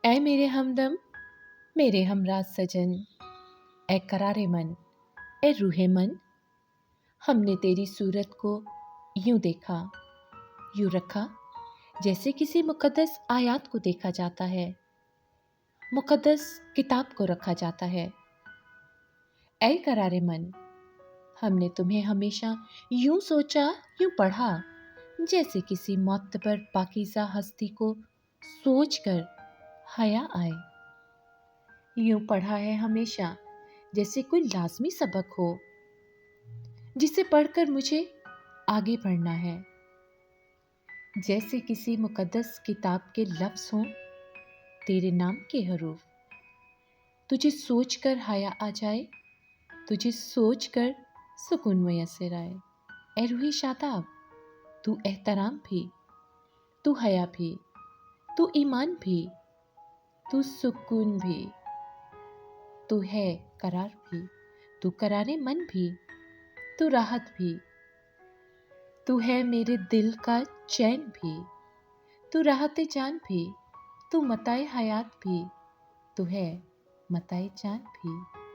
ऐ मेरे हमदम, मेरे हमराज सजन, ऐ करारे मन, ऐ रूहे मन, हमने तेरी सूरत को यूं देखा, यूं रखा जैसे किसी मुकद्दस आयात को देखा जाता है, मुकद्दस किताब को रखा जाता है। ऐ करारे मन, हमने तुम्हें हमेशा यूं सोचा, यूं पढ़ा जैसे किसी मोतबर पाकीज़ा हस्ती को सोचकर हया आए। यूं पढ़ा है हमेशा जैसे कोई लाजमी सबक हो जिसे पढ़कर मुझे आगे बढ़ना है। जैसे किसी मुकद्दस किताब के लफ्ज़ हों तेरे नाम के हरूफ, तुझे सोचकर हया आ जाए, तुझे सोचकर सुकून मुयस्सर आए। ऐ रूहे शादाब, तू एहतराम भी, तू हया भी, तू ईमान भी, तू सुकून भी, तू है करार भी, तू करारे मन भी, तू राहत भी, तू है मेरे दिल का चैन भी, तू राहत जान भी, तू मताए हयात भी, तू है मताए जान भी।